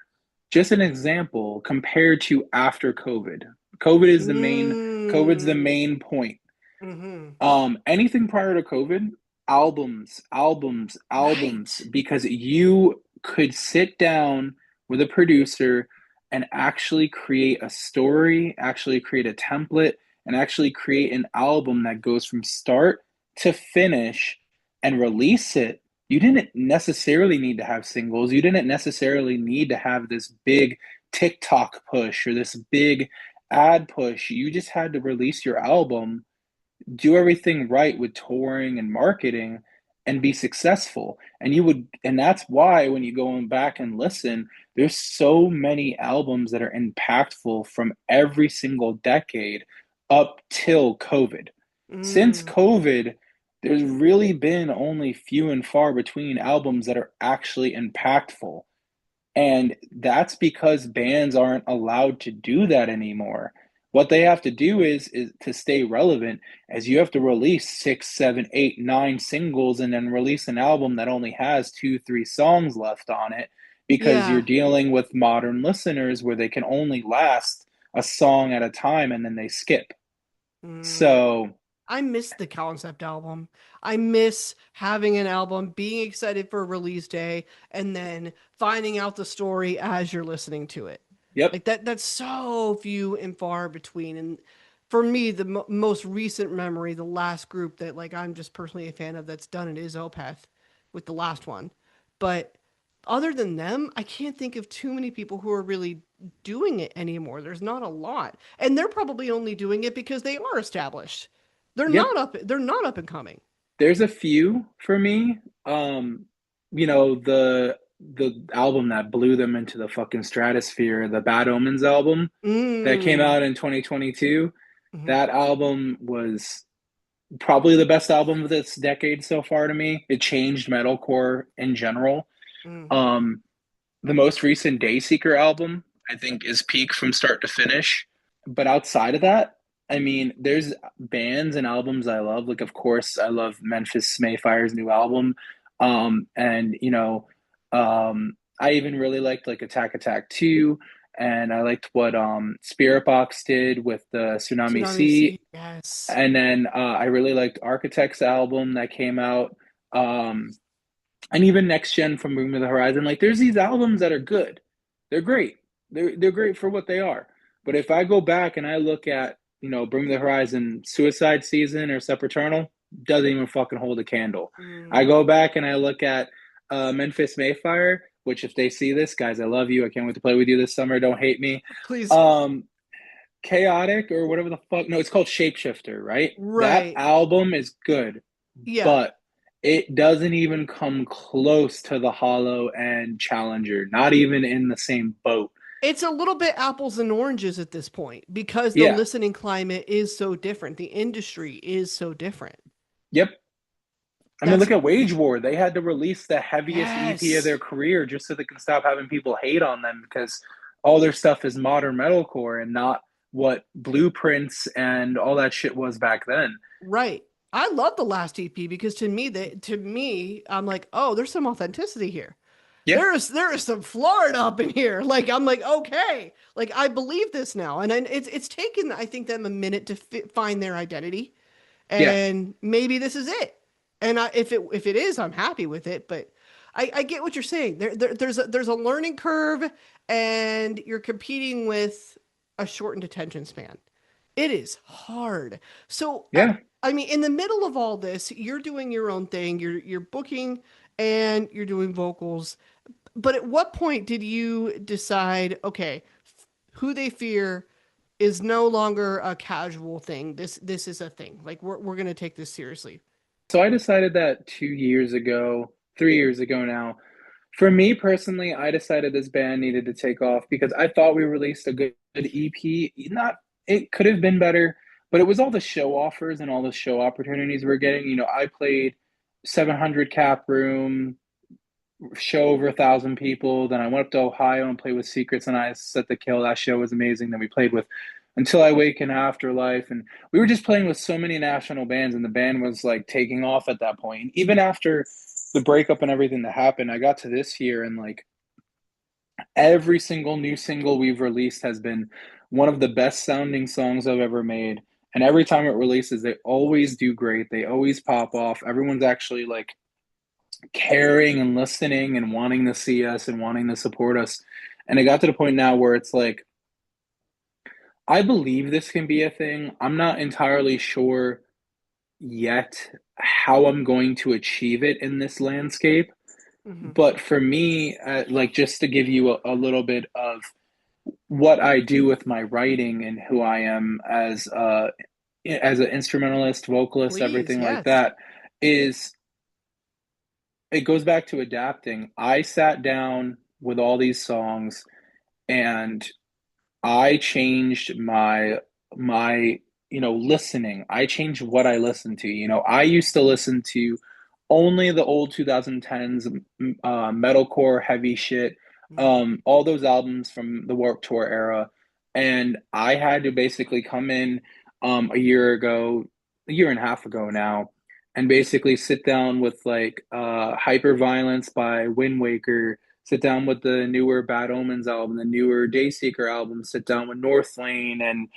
just an example compared to after COVID. COVID's the Mm. main point. Hmm. Anything prior to COVID, albums, albums, albums, Right. because you could sit down with a producer and actually create a story, actually create a template, and actually create an album that goes from start to finish and release it. You didn't necessarily need to have singles. You didn't necessarily need to have this big TikTok push or this big ad push. You just had to release your album, do everything right with touring and marketing, and be successful. And that's why when you go back and listen, there's so many albums that are impactful from every single decade up till COVID. Since Mm. COVID, there's really been only few and far between albums that are actually impactful. And that's because bands aren't allowed to do that anymore. What they have to do is to stay relevant, as you have to release six, seven, eight, nine singles and then release an album that only has two, three songs left on it because you're Yeah. dealing with modern listeners where they can only last a song at a time and then they skip. Mm. So, I miss the concept album. I miss having an album, being excited for a release day, and then finding out the story as you're listening to it. yep, Like that's so few and far between. And for me, the most recent memory, the last group that like I'm just personally a fan of that's done it is Opeth with the last one. But other than them, I can't think of too many people who are really doing it anymore. There's not a lot. And they're probably only doing it because they are established. yep. They're not up and coming. There's a few for me. You know, the album that blew them into the fucking stratosphere, the Bad Omens album that came Mm. out in 2022. Hmm. That album was probably the best album of this decade so far to me. It changed metalcore in general. Hmm. Um, the most recent Dayseeker album, I think, is peak from start to finish. But outside of that, I mean, there's bands and albums I love. Like, of course, I love Memphis Mayfire's new album. And I even really liked like Attack Attack 2. And I liked what Spirit Box did with the Tsunami Tsunami Sea. Sea. Yes. And then I really liked Architect's album that came out. Um, and even Next Gen from Bring Me the Horizon. Like there's these albums that are good. They're great. They're great for what they are. But if I go back and I look at, Bring Me the Horizon Suicide Season or Sempiternal, doesn't even fucking hold a candle. I Mm. go back and I look at Memphis Mayfire, which if they see this, guys, I love you. I can't wait to play with you this summer. Don't hate me. Please. Um, Chaotic or whatever the fuck. No, it's called Shapeshifter, right? That Right. album is good, Yeah. but it doesn't even come close to the Hollow and Challenger, not even in the same boat. It's a little bit apples and oranges at this point because the Yeah. listening climate is so different. The industry is so different. Yep. I mean, That's look at Wage War. They had to release the heaviest EP of yes. their career just so they can stop having people hate on them because all their stuff is modern metalcore and not what Blueprints and all that shit was back then. Right. I love the last EP because to me, I'm like, oh, there's some authenticity here. Yeah. There is some Florida up in here. Like I'm like, okay, like I believe this now, and it's taken I think them a minute to find their identity, Yeah. and maybe this is it. And if it is, I'm happy with it. But I get what you're saying. There's a learning curve, and you're competing with a shortened attention span. It is hard. So, Yeah. I mean, in the middle of all this, you're doing your own thing. You're booking and you're doing vocals. But at what point did you decide, okay, who they fear is no longer a casual thing. This is a thing. Like we're gonna take this seriously. So I decided that 2 years ago, 3 years ago now. For me personally, I decided this band needed to take off because I thought we released a good EP. Not, it could have been better, but it was all the show offers and all the show opportunities we're getting. I played 700 cap room, show over 1,000 people. Then I went up to Ohio and played with Secrets and I Set the Kill. That show was amazing. Then we played with Until I Wake and Afterlife. And we were just playing with so many national bands, and the band was like taking off at that point. And even after the breakup and everything that happened, I got to this year and like every single new single we've released has been one of the best sounding songs I've ever made. And every time it releases, they always do great. They always pop off. Everyone's actually like caring and listening and wanting to see us and wanting to support us. And it got to the point now where it's like, I believe this can be a thing. I'm not entirely sure yet how I'm going to achieve it in this landscape. Hmm. But for me, like just to give you a little bit of what I do with my writing and who I am as an instrumentalist, vocalist, Please, everything like yes. that, is it goes back to adapting. I sat down with all these songs and I changed my listening. I changed what I listened to. I used to listen to only the old 2010s metalcore heavy shit. Hmm. All those albums from the Warped Tour era. And I had to basically come in a year ago, a year and a half ago now, and basically sit down with like Hyperviolence by Wind Waker, sit down with the newer Bad Omens album, the newer Dayseeker album, sit down with Northlane and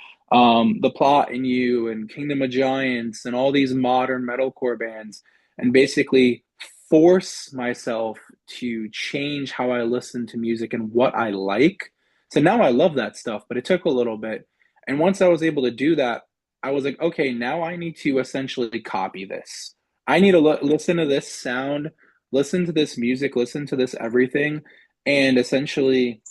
The Plot in You and Kingdom of Giants and all these modern metalcore bands, and basically force myself to change how I listen to music and what I like. So now I love that stuff, but it took a little bit. And once I was able to do that, I was like, okay, now I need to essentially copy this. I need to listen to this sound, listen to this music, listen to this everything, and essentially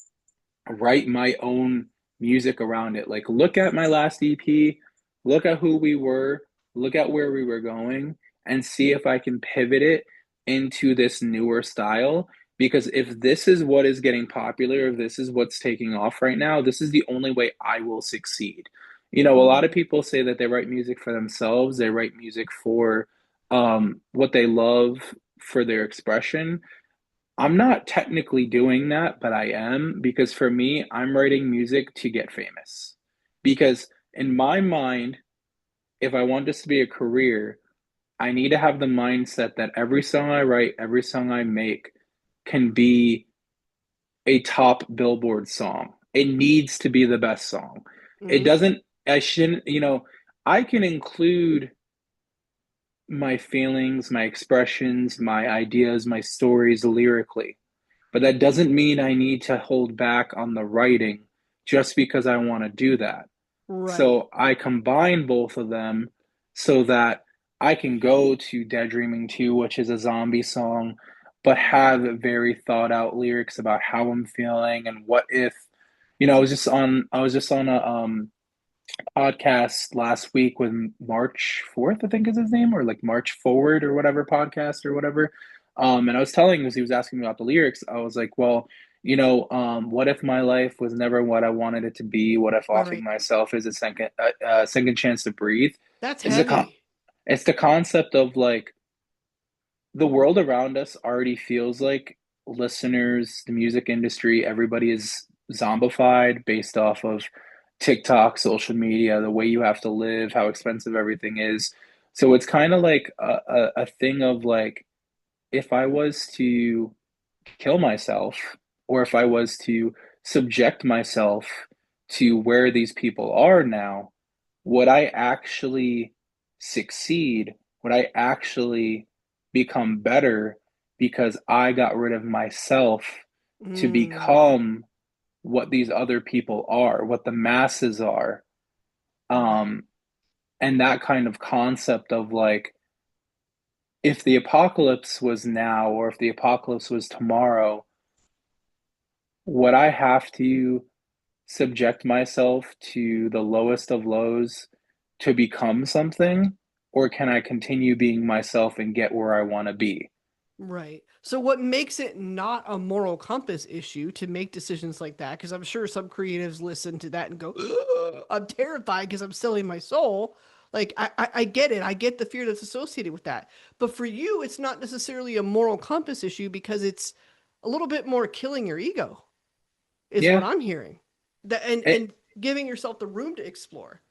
write my own music around it. Like, look at my last EP, look at who we were, look at where we were going, and see if I can pivot it into this newer style. Because if this is what is getting popular, if this is what's taking off right now, this is the only way I will succeed. You know, a lot of Mm, people say that they write music for themselves, they write music for what they love, for their expression. I'm not technically doing that, but I am because for me, I'm writing music to get famous. Because in my mind, if I want this to be a career, I need to have the mindset that every song I write, every song I make can be a top Billboard song. It needs to be the best song. It mm, doesn't, I shouldn't, I can include my feelings, my expressions, my ideas, my stories lyrically. But that doesn't mean I need to hold back on the writing just because I want to do that. right. So I combine both of them so that I can go to Dead Dreaming 2, which is a zombie song, but have very thought out lyrics about how I'm feeling and what if. I was just on a podcast last week with March 4th, I think is his name, or like March Forward or whatever podcast or whatever. And I was telling him, because he was asking me about the lyrics, I was like, well, what if my life was never what I wanted it to be? What if offering Right. myself is a second chance to breathe? That's Is the con heavy. It's the concept of like the world around us already feels like listeners, the music industry, everybody is zombified based off of TikTok, social media, the way you have to live, how expensive everything is. So it's kind of like a thing of like, if I was to kill myself, or if I was to subject myself to where these people are now, would I actually succeed? Would I actually become better because I got rid of myself to Mm, become what these other people are, what the masses are? right. Um, and that kind of concept of like, if the apocalypse was now, or if the apocalypse was tomorrow, would I have to subject myself to the lowest of lows to become something? Or can I continue being myself and get where I want to be? Right. So what makes it not a moral compass issue to make decisions like that? Because I'm sure some creatives listen to that and go, "Ugh, I'm terrified because I'm selling my soul." Like I get it. I get the fear that's associated with that. But for you, it's not necessarily a moral compass issue because it's a little bit more killing your ego, is what Yeah. I'm hearing. That It, and giving yourself the room to explore.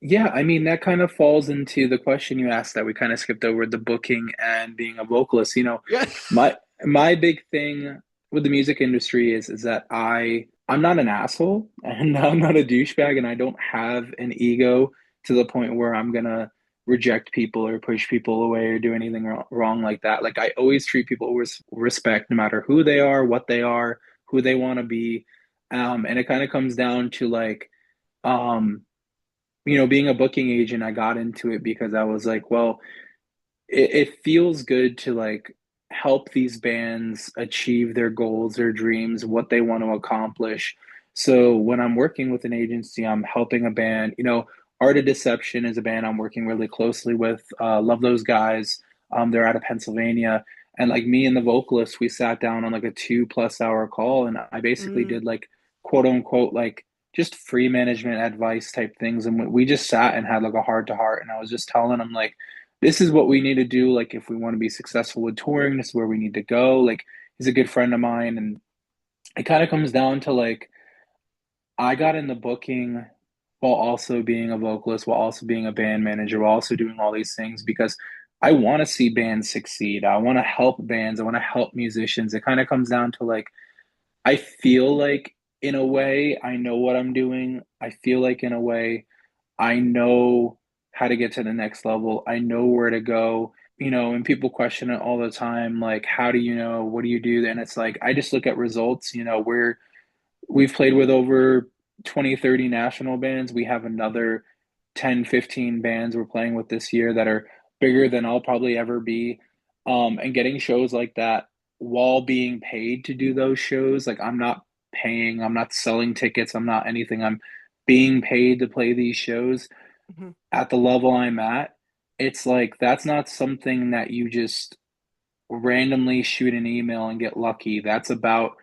yeah, I mean, that kind of falls into the question you asked that we kind of skipped over, the booking and being a vocalist. Yeah. My big thing with the music industry is that I'm not an asshole and I'm not a douchebag, and I don't have an ego to the point where I'm gonna reject people or push people away or do anything wrong like that. Like, I always treat people with respect no matter who they are, who they want to be. And it kind of comes down to like um being a booking agent. I got into it because I was like, well, it feels good to like help these bands achieve their goals, their dreams, what they want to accomplish. So when I'm working with an agency, I'm helping a band. Art of Deception is a band I'm working really closely with. Love those guys. They're out of Pennsylvania. And like me and the vocalist, we sat down on like a 2+ hour call, and I basically Mm, did like quote unquote like just free management advice type things. And we just sat and had like a heart to heart. And I was just telling him like, this is what we need to do. Like, if we want to be successful with touring, this is where we need to go. Like, he's a good friend of mine. And it kind of comes down to like, I got into booking while also being a vocalist, while also being a band manager, while also doing all these things because I want to see bands succeed. I want to help bands. I want to help musicians. It kind of comes down to like, I feel like in a way I know what I'm doing. I feel like in a way I know how to get to the next level. I know where to go. And people question it all the time, like, how do you know? What do you do? And it's like, I just look at results. We've played with over 20, 30 national bands. We have another 10, 15 bands we're playing with this year that are bigger than I'll probably ever be. And getting shows like that while being paid to do those shows, like I'm not paying, I'm not selling tickets, I'm not anything. I'm being paid to play these shows Mhm. at the level I'm at. It's like that's not something that you just randomly shoot an email and get lucky. That's about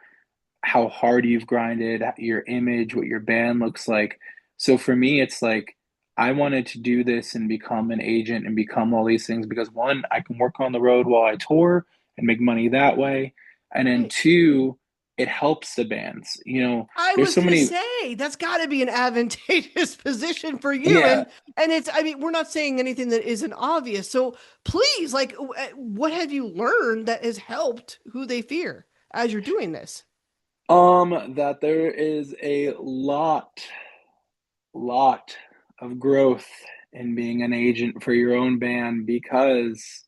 how hard you've grinded, your image, what your band looks like. So for me, it's like I wanted to do this and become an agent and become all these things because one, I can work on the road while I tour and make money that way. And then Right. two, it helps the bands. I There's was so gonna many, say that's got to be an advantageous position for you, yeah. and it's. I mean, we're not saying anything that isn't obvious. So please, like, what have you learned that has helped who they fear as you're doing this? That there is a lot of growth in being an agent for your own band because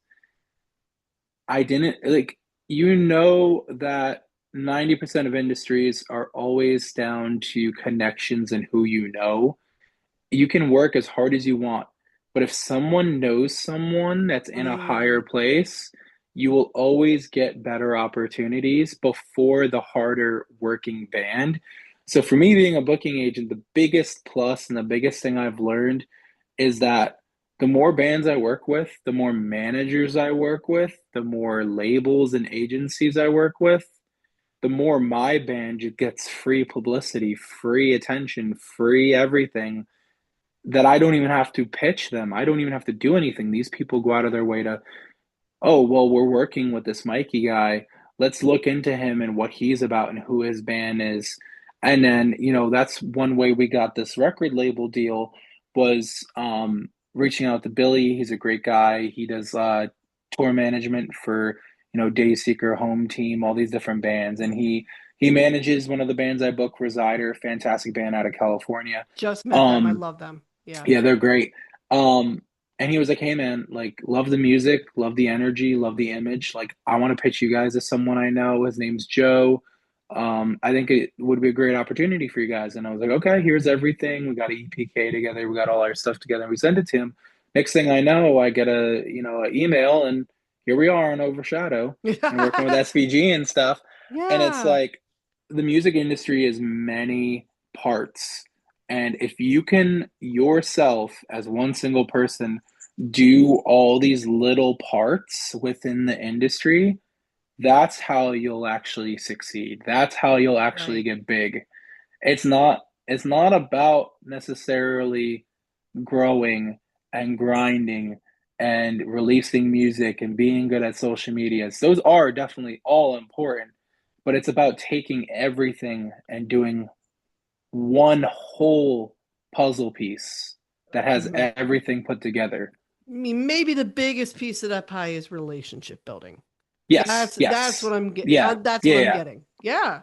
I didn't like that 90% of industries are always down to connections and who you know. You can work as hard as you want, but if someone knows someone that's in a Mm, higher place, you will always get better opportunities before the harder working band. So for me being a booking agent, the biggest plus and the biggest thing I've learned is that the more bands I work with, the more managers I work with, the more labels and agencies I work with, the more my band gets free publicity, free attention, free everything that I don't even have to pitch them. I don't even have to do anything. These people go out of their way to, oh, well, we're working with this Mikey guy. Let's look into him and what he's about and who his band is. And then, that's one way we got this record label deal was reaching out to Billy. He's a great guy. He does tour management for, Dayseeker, Home Team, all these different bands. And he manages one of the bands I book, Resider, fantastic band out of California. just met them. I Um, love them. Yeah. yeah, they're great. Um, and he was like, "Hey man, like love the music, love the energy, love the image. Like I want to pitch you guys to someone I know. His name's Joe. I think it would be a great opportunity for you guys." And I was like, "Okay, here's everything. We got a EPK together. We got all our stuff together. And we send it to him. Next thing I know, I get an email, and here we are on Overshadow and working with SVG and stuff. And it's Yeah. like the music industry is many parts and if you can yourself, as one single person, do all these little parts within the industry, that's how you'll actually succeed. That's how you'll actually Right. get big. It's not about necessarily growing and grinding and releasing music and being good at social media. So those are definitely all important, but it's about taking everything and doing one whole puzzle piece that has Mhm. everything put together. I mean, maybe the biggest piece of that pie is relationship building. Yes, That's yes. what I'm getting. Yeah, That's yeah, what I'm yeah. getting. Yeah.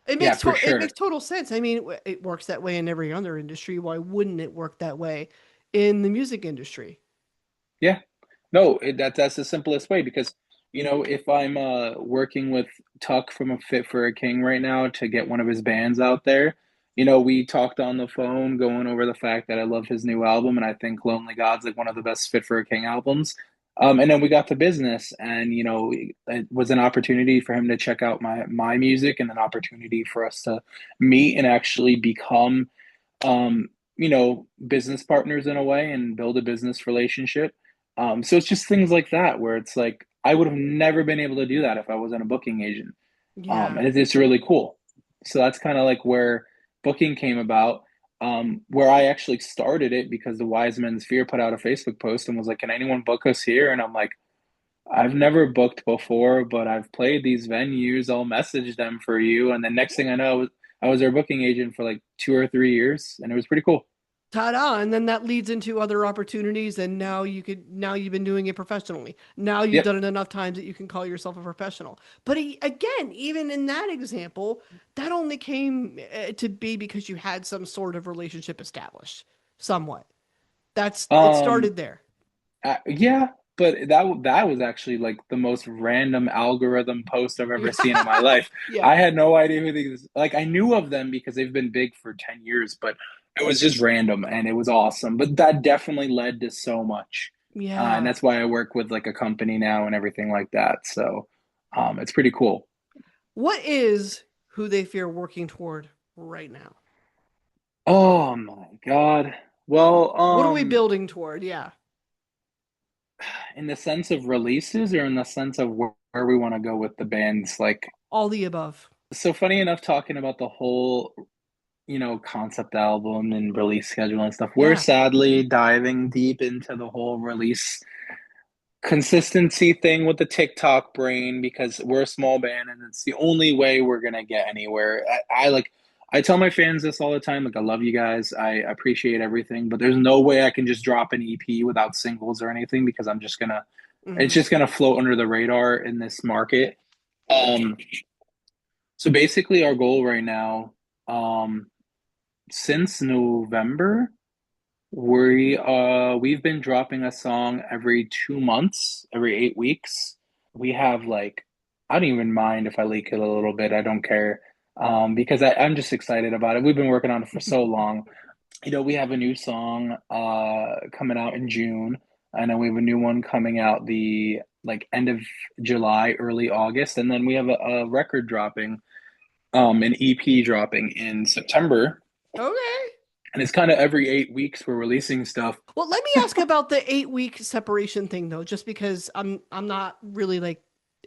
Yeah, for It makes sure. total sense. I mean, it works that way in every other industry. Why wouldn't it work that way in the music industry? Yeah. No, that's the simplest way because if I'm working with Tuck from a Fit for a King right now to get one of his bands out there, we talked on the phone going over the fact that I love his new album and I think Lonely God's like one of the best Fit for a King albums. And then we got to business and it was an opportunity for him to check out my music and an opportunity for us to meet and actually become business partners in a way and build a business relationship. So it's just things like that where it's like I would have never been able to do that if I wasn't a booking agent. Yeah. And it's really cool. So that's kind of like where booking came about. Where I actually started it because the Wise Men's Fear put out a Facebook post and was like, "Can anyone book us here?" And I'm like, "I've never booked before, but I've played these venues. I'll message them for you." And then next thing I know, I was their booking agent for like 2 or 3 years, and it was pretty cool. Ta-da. And then that leads into other opportunities. And now you've been doing it professionally. Now you've Yep. done it enough times that you can call yourself a professional. But again, even in that example, that only came to be because you had some sort of relationship established somewhat. It Um, started there. yeah, but that was actually like the most random algorithm post I've ever seen in my life. Yeah. I had no idea who these like I knew of them because they've been big for 10 years, but it was just random and it was awesome. But that definitely led to so much. And Yeah. that's why I work with like a company now and everything like that. So it's pretty cool. What is who they fear working toward right now? Oh my God. Well, What are we building toward? Yeah. in the sense of releases or in the sense of where we want to go with the bands, like All the above. so funny enough talking about the whole concept album and release schedule and stuff. We're Yeah. sadly diving deep into the whole release consistency thing with the TikTok brain because we're a small band and it's the only way we're gonna get anywhere. I tell my fans this all the time, like I love you guys, I appreciate everything, but there's no way I can just drop an EP without singles or anything because it's Hmm. just gonna float under the radar in this market. Um, so basically our goal right now, um, since November, we've been dropping a song every 2 months, every 8 weeks. We have like I don't even mind if I leak it a little bit. I don't care. Because I'm just excited about it. We've been working on it for so long. We have a new song coming out in June, and then we have a new one coming out the like end of July, early August, and then we have a record dropping, an EP dropping in September. Okay. And it's kind of every 8 weeks we're releasing stuff. Well, let me ask about the 8 week separation thing though, just because I'm not really like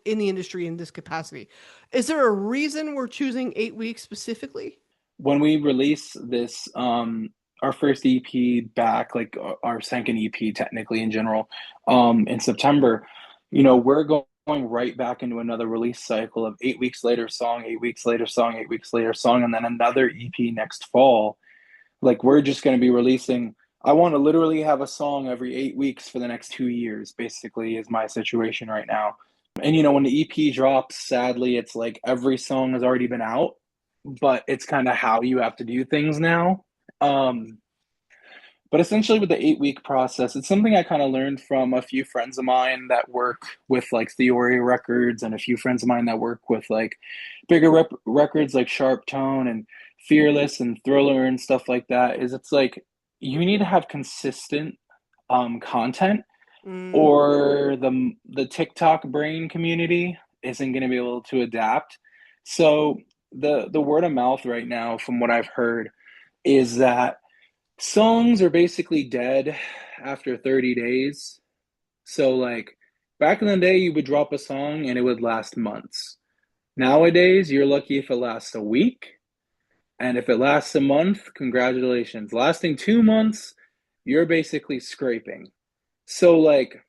in the industry in this capacity. Is there a reason we're choosing 8 weeks specifically? When we release this, our first EP back, like our second EP technically in general, in September, we're going right back into another release cycle of 8 weeks later song, 8 weeks later song, 8 weeks later song, and then another EP next fall. Like we're just going to be releasing. I want to literally have a song every 8 weeks for the next 2 years, basically, is my situation right now. And when the EP drops, sadly, it's like every song has already been out, but it's kind of how you have to do things now. Um, but essentially, with the 8 week process, it's something I kind of learned from a few friends of mine that work with like Theory Records and a few friends of mine that work with like bigger records like Sharp Tone and Fearless and Thriller and stuff like that. Is it's like you need to have consistent content Mm, or the TikTok brain community isn't going to be able to adapt. So the word of mouth right now, from what I've heard, is that songs are basically dead after 30 days. So like back in the day, you would drop a song and it would last months. Nowadays, you're lucky if it lasts a week. And if it lasts a month, congratulations. Lasting 2 months, you're basically scraping. So like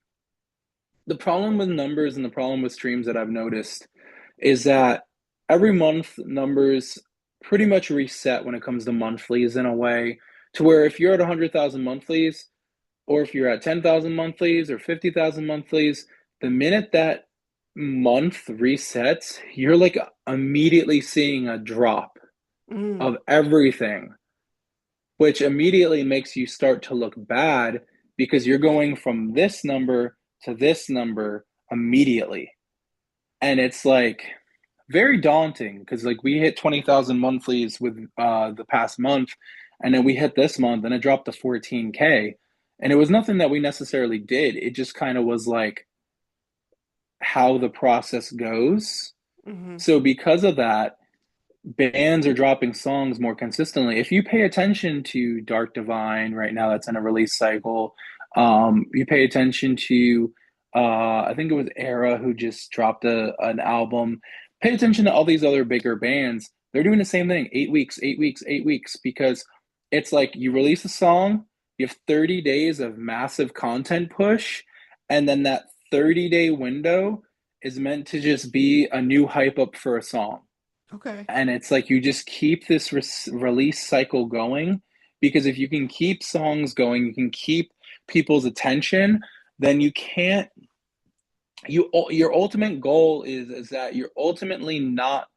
the problem with numbers and the problem with streams that I've noticed is that every month numbers pretty much reset when it comes to monthlies in a way to where if you're at 100,000 monthlies or if you're at 10,000 monthlies or 50,000 monthlies, the minute that month resets, you're like immediately seeing a drop mm, of everything, which immediately makes you start to look bad because you're going from this number to this number immediately. And it's like very daunting because like we hit 20,000 monthlies with the past month, and then we hit this month and it dropped to 14K. And it was nothing that we necessarily did. It just kind of was like how the process goes. hmm So because of that, bands are dropping songs more consistently. If you pay attention to Dark Divine right now, that's in a release cycle. You pay attention to, I think it was Era who just dropped an album. Pay attention to all these other bigger bands. They're doing the same thing 8 weeks, 8 weeks, 8 weeks, because it's like you release a song, you have 30 days of massive content push, and then that 30-day window is meant to just be a new hype up for a song. Okay. And it's like you just keep this release cycle going, because if you can keep songs going, you can keep people's attention, then you can't your ultimate goal is that you're ultimately not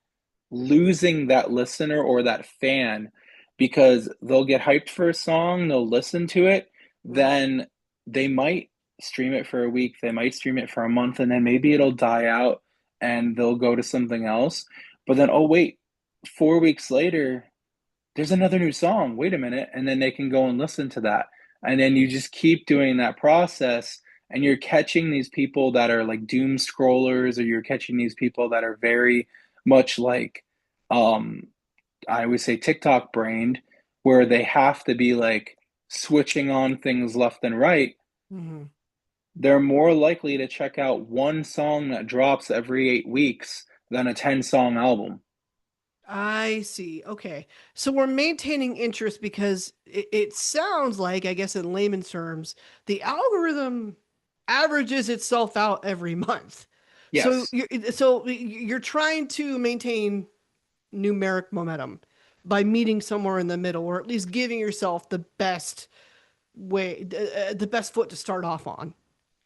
losing that listener or that fan, because they'll get hyped for a song, they'll listen to it, Right. then they might stream it for a week, they might stream it for a month, and then maybe it'll die out and they'll go to something else. But then, oh, wait, 4 weeks later, there's another new song. Wait a minute. And then they can go and listen to that. And then you just keep doing that process, and you're catching these people that are like doom scrollers, or you're catching these people that are very much like, um, I would say TikTok brained, where they have to be like switching on things left and right. Hmm. They're more likely to check out one song that drops every 8 weeks than a 10 song album. I see. Okay. So we're maintaining interest because it sounds like, I guess in layman's terms, the algorithm averages itself out every month. Yes. So you're trying to maintain numeric momentum by meeting somewhere in the middle, or at least giving yourself the best foot to start off on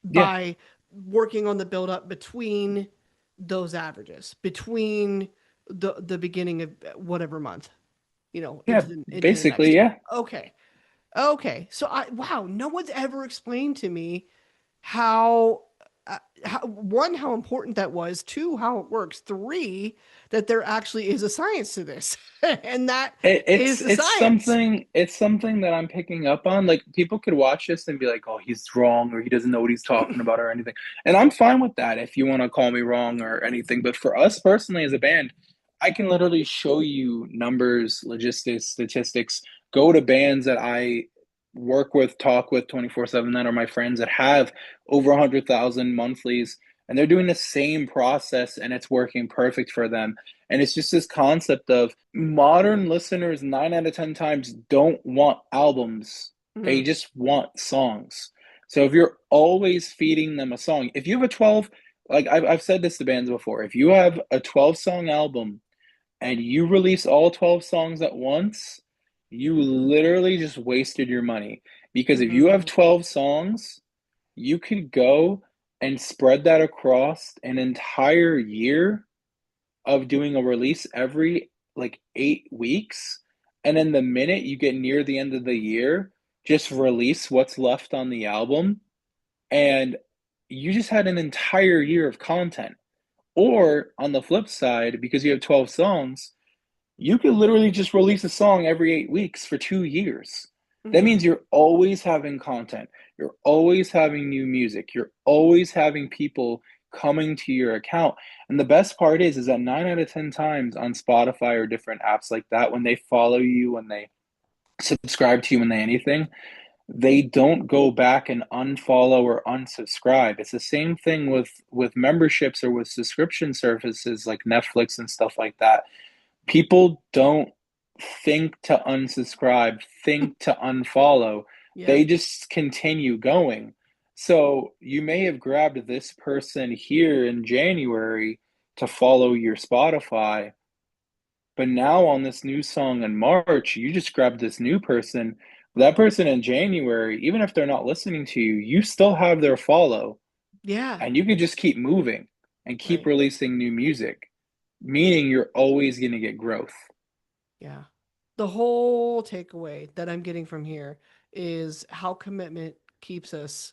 Yeah. by working on the build up between those averages, between the beginning of whatever month, Yeah. into the Basically, next. yeah. Okay. Okay. So wow, no one's ever explained to me how, one, how important that was, two, how it works, three, that there actually is a science to this, and that It, is it's the it's science. something it's something that I'm picking up on. Like people could watch this and be like, "Oh, he's wrong," or "He doesn't know what he's talking about," or anything. And I'm fine with that if you want to call me wrong or anything. But for us personally as a band, I can literally show you numbers, logistics, statistics. Go to bands that I work with, talk with 24/7, that are my friends that have over 100,000 monthlies, and they're doing the same process, and it's working perfect for them. And it's just this concept of modern listeners, 9 out of 10 times, don't want albums. They Mhm. just want songs. So if you're always feeding them a song, if you have a 12, like I've said this to bands before, if you have a 12 song album and you release all 12 songs at once, you literally just wasted your money. Because if you have Mhm. 12 songs, you could go and spread that across an entire year of doing a release every like 8 weeks. And then the minute you get near the end of the year, just release what's left on the album. And you just had an entire year of content. Or on the flip side, because you have 12 songs, you could literally just release a song every 8 weeks for 2 years. That Mhm. means you're always having content. You're always having new music. You're always having people coming to your account. And the best part is that 9 out of 10 times on Spotify or different apps like that, when they follow you, when they subscribe to you, when they anything, they don't go back and unfollow or unsubscribe. It's the same thing with memberships or with subscription services like Netflix and stuff like that. People don't think to unsubscribe, think to unfollow. They Yep. just continue going. So you may have grabbed this person here in January to follow your Spotify, but now on this new song in March, you just grabbed this new person. That person in January, even if they're not listening to you, you still have their follow, Yeah. and you could just keep moving and keep Right. releasing new music, meaning you're always going to get growth. Yeah. The whole takeaway that I'm getting from here is how commitment keeps us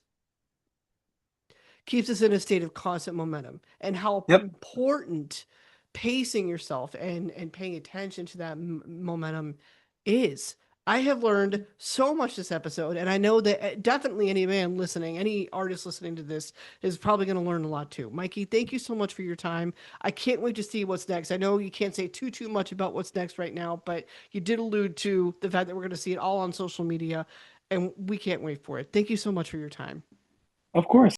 in a state of constant momentum, and how Yep. important pacing yourself and paying attention to that momentum is. I have learned so much this episode, and I know that definitely any man listening, any artist listening to this is probably going to learn a lot too. Mikey, thank you so much for your time. I can't wait to see what's next. I know you can't say too much about what's next right now, but you did allude to the fact that we're going to see it all on social media, and we can't wait for it. Thank you so much for your time. Of course.